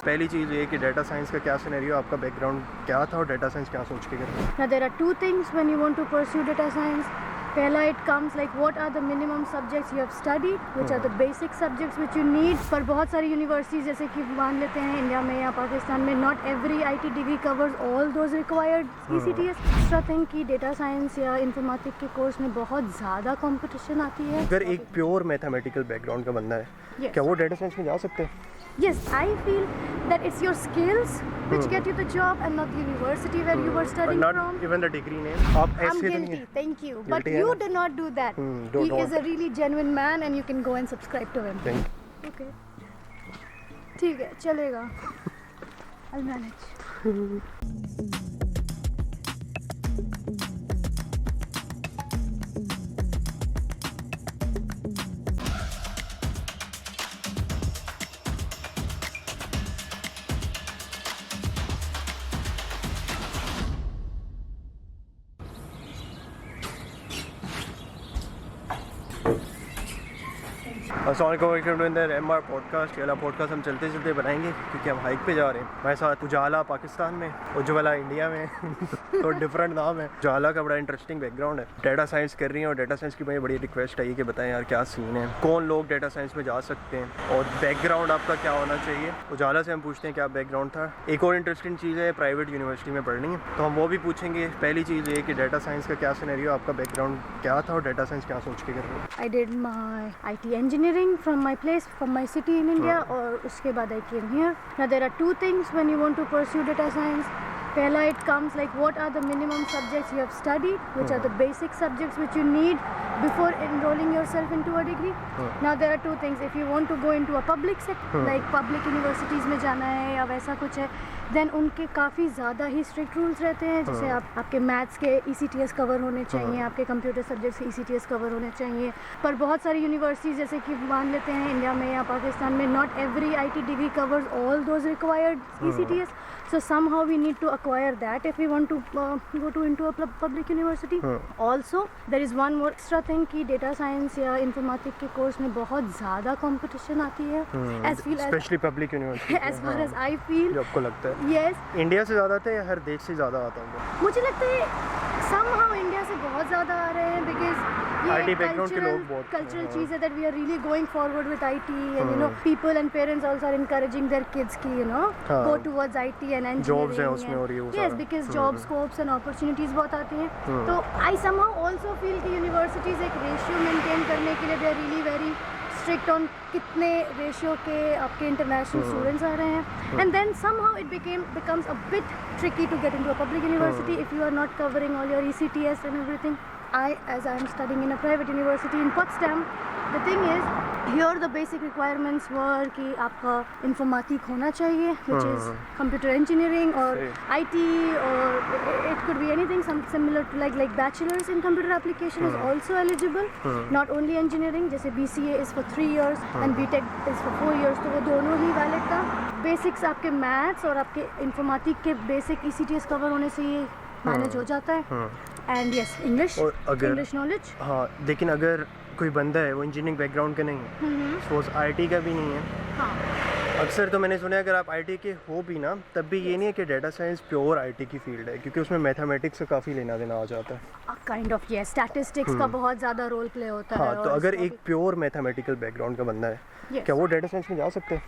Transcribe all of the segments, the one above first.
पहली चीज़ ये कि डेटा साइंस का क्या सिनेरियो, आपका बैकग्राउंड क्या था और डेटा साइंस क्या सोच के करते हैं? Now there are two things when you want to pursue data science. पहला it comes like what are the minimum subjects you have studied, which are the basic subjects which you need. पर बहुत सारी universities जैसे कि मान लेते हैं India में या पाकिस्तान में, not every IT degree covers all those required ECTS. दूसरा थिंग कि डेटा साइंस या इंफॉर्मेटिक्स के कोर्स में बहुत ज़्यादा कंपटीशन आती है. अगर एक प्योर मैथमेटिकल बैकग्राउंड का बंदा है, Yes. क्या वो डेटा साइंस में जा सकते हैं? Yes, I feel that it's your skills which get you the job and not the university where you were studying Not from. even the degree name. आप I'm ऐसे तो नहीं guilty, है। thank you. But Guilty है you ना? did not do that. don't He is want. a really genuine man and you can go and subscribe to him. Thank Okay. ठीक है, चलेगा. I'll manage. MR पॉडकास्ट वाला podcast हम चलते चलते बनाएंगे क्योंकि हम हाइक पे जा रहे हैं. हमारे साथ उजाला पाकिस्तान में, उज्ज्वला इंडिया में तो डिफरेंट नाम है. उजाला का बड़ा इंटरेस्टिंग बैकग्राउंड है, डेटा साइंस कर रही है और डेटा साइंस की मुझे बड़ी रिक्वेस्ट आई कि बताएं यार क्या सीन है, कौन लोग डेटा साइंस में जा सकते हैं और बैकग्राउंड आपका क्या होना चाहिए. उजाला से हम पूछते हैं क्या बैकग्राउंड था. एक और इंटरेस्टिंग चीज़ है, प्राइवेट यूनिवर्सिटी में पढ़नी है तो हम वो भी पूछेंगे. पहली चीज़ ये कि डेटा साइंस का क्या सिनेरियो, आपका बैकग्राउंड क्या था और डेटा साइंस क्या सोच के कर रहे हो? I did my IT engineering from my place, from my city in India, और उसके बाद I came here. Now there are two things when you want to pursue data science. पहला it comes like what are the minimum subjects you have studied, which are the basic subjects which you need before enrolling yourself into a degree. Now there are two things. If you want to go into a public sector, like public universities में जाना है या वैसा कुछ है, then उनके काफ़ी ज़्यादा ही strict rules रहते हैं. जैसे आपके मैथ्स के ECTS कवर होने चाहिए, आपके कंप्यूटर सब्जेक्ट्स के ECTS कवर होने चाहिए. पर बहुत सारी यूनिवर्सिटीज़ जैसे कि मान लेते हैं इंडिया में या पाकिस्तान में, not every IT degree covers all those required ECTS. So somehow we need to acquire that if we want to go to into a public university. Also there is one more extra thing कि data science या informatics के course में बहुत ज़्यादा competition आती है. Specially public university. As far as I feel. जो आपको लगता है? Yes. इंडिया से ज़्यादा आता है या हर देश से ज़्यादा आता है? मुझे लगता है somehow इंडिया से बहुत ज़्यादा आ रहे हैं because ये IT background के लोग बहुत cultural चीज़ है that we are really going forward with IT and you know people and parents also are encouraging their kids की you know go towards IT and engineering. Jobs हैं उसमें हो रही है वो Yes, सारा. because job scopes and opportunities बहुत आती हैं. तो I somehow also feel कि universities एक ratio maintain करने के लिए they are really very strict on कितने रेशियो के आपके इंटरनेशनल स्टूडेंट्स आ रहे हैं. And then somehow it becomes a bit tricky to get into a public university if you are not covering all your ECTS and everything. As I am studying in a private university in Potsdam, the thing is here the basic requirements were कि आपका informatic होना चाहिए, which is computer engineering or IT, or it could be anything similar to like bachelor's in computer application is also eligible. Not only engineering, जैसे BCA is for 3 years and BTech is for 4 years, तो वो दोनों ही valid था. Basics आपके maths और आपके informatic के basic ECTS cover होने से ये मैनेज हो जाता है. And yes English knowledge. हाँ, लेकिन अगर कोई बंदा है वो इंजीनियरिंग बैकग्राउंड का नहीं है, सपोज IT का भी नहीं है. हाँ. अक्सर तो मैंने सुना है अगर आप IT के हो भी ना तब भी ये नहीं है कि डेटा साइंस प्योर IT की फील्ड है, क्योंकि उसमें मैथमेटिक्स का काफ़ी लेना देना आ जाता है. काइंड ऑफ यस, स्टैटिस्टिक्स का बहुत ज़्यादा रोल प्ले होता है. हाँ, तो अगर एक प्योर मैथमेटिकल बैकग्राउंड का बंदा है, क्या वो डेटा साइंस में जा सकते हैं?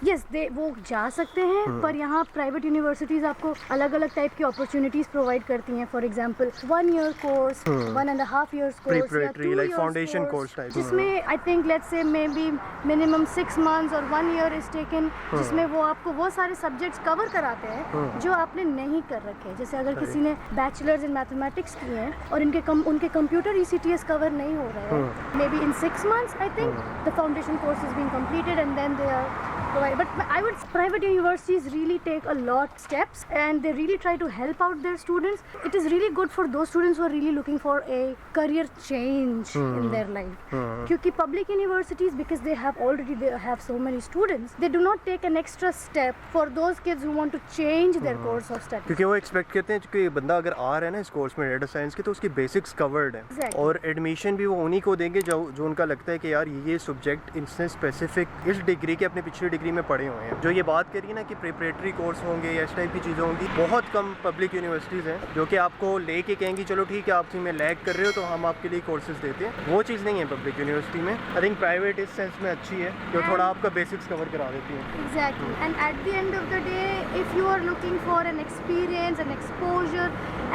यस, वो जा सकते हैं. पर यहाँ प्राइवेट यूनिवर्सिटीज़ आपको अलग अलग टाइप की अपॉर्चुनिटीज़ प्रोवाइड करती हैं. For example 1 year course, 1.5 years course, preparatory like foundation course type, जिसमें I think let's say may be minimum 6 months और 1 year इज टेकन, जिसमें वो आपको वो सारे सब्जेक्ट्स कवर कराते हैं जो आपने नहीं कर रखे. जैसे अगर किसी ने बैचलर्स इन मैथमेटिक्स किए हैं और उनके कंप्यूटर ECTS कवर नहीं हो रहे हैं, may be in 6 months I think the foundation course is being completed and then they are provided. But I would private universities really take a lot steps and they really try to help out their students. It is really good for those students who are really looking for a career change in their life. क्योंकि public universities, because they have so many students, they do not take an extra step for those kids who want to change their course of study. क्योंकि वो expect करते हैं कि बंदा अगर आ रहा है ना इस कोर्स में डेटा साइंस के तो उसकी बेसिक्स कवर्ड है. Exactly. और एडमिशन भी वो उन्हीं को देंगे जो उनका लगता है कि यार ये सब्जेक्ट इसने स्पेसिफिक इस डिग्री के अपने पिछले डिग्री में पढ़े हुए हैं। जो ये बात करिए ना कि प्रिपरेटरी कोर्स होंगे या इस टाइप की चीज़ें होंगी, बहुत कम पब्लिक यूनिवर्सिटीज़ हैं जो कि आपको लेके कहेंगी चलो ठीक है आप इसी में लैग कर रहे हो तो हम आपके लिए कोर्सेज देते हैं। वो चीज़ नहीं है पब्लिक यूनिवर्सिटी में। आई थिंक प्राइवेट इस सेंस में अच्छी है जो थोड़ा आपका बेसिक्स कवर करा देती है। Exactly. And at the end of the day, if you are looking for an experience, an exposure,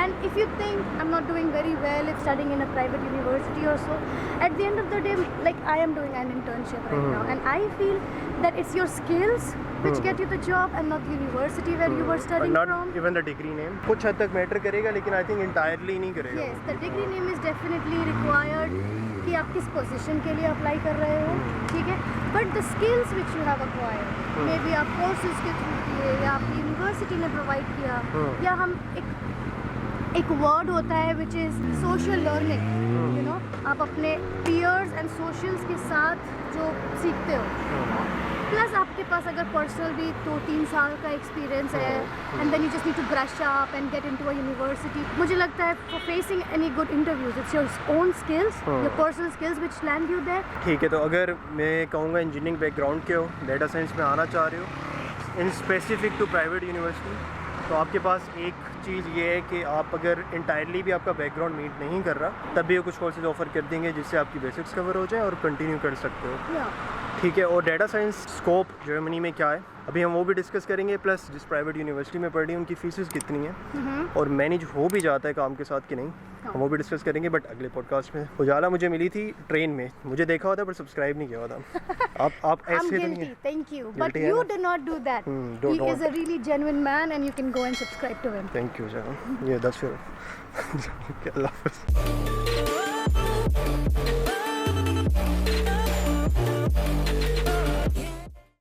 and if you think I'm not doing very well if studying in a private university or so, at the end of the day, like I am doing an internship right now, and I feel that it's your skills which get you the job and not the university where you were studying Not from. even the degree name. कुछ हद तक matter करेगा लेकिन I think entirely नहीं करेगा। Yes, the degree name is definitely required कि आप किस पोजीशन के लिए अप्लाई कर रहे हो, ठीक है, but the skills which you have acquired, may be आप कोर्सेज के थ्रू किए या आपकी यूनिवर्सिटी ने प्रोवाइड किया, या हम एक वर्ड होता है which is social learning, you know, आप अपने पीयर्स एंड सोशल्स के साथ जो सीखते हो, प्लस आपके पास अगर पर्सनल भी 2-3 साल का एक्सपीरियंस है, and then you just need to brush up and get into a university. मुझे लगता है for facing any good interviews it's your own skills, your personal skills which land you there. ठीक है, तो अगर मैं कहूँगा इंजीनियरिंग बैकग्राउंड के हो, डेटा साइंस में आना चाह रहे हो in specific to private university, तो आपके पास एक चीज़ ये है कि आप अगर इंटायरली भी आपका बैकग्राउंड मीट नहीं कर रहा तब भी वो कुछ कोर्सेज ऑफर कर देंगे जिससे आपकी बेसिक्स कवर हो जाए और कंटिन्यू कर सकते हो। ठीक है, और डेटा साइंस स्कोप जर्मनी में क्या है अभी हम वो भी डिस्कस करेंगे, प्लस जिस प्राइवेट यूनिवर्सिटी में पढ़ रही है उनकी फीसेस कितनी हैं और मैनेज हो भी जाता है काम के साथ कि नहीं, हम वो भी डिस्कस करेंगे बट अगले पॉडकास्ट में। उजाला मुझे मिली थी ट्रेन में, मुझे देखा हुआ था पर सब्सक्राइब नहीं किया हुआ था। आप ऐसे तो नहीं है। Thank you, but you do not do that. He is a really genuine man and you can go and subscribe to him. Thank you, Jana. Yeah, that's sure. Okay, Allah Hafiz.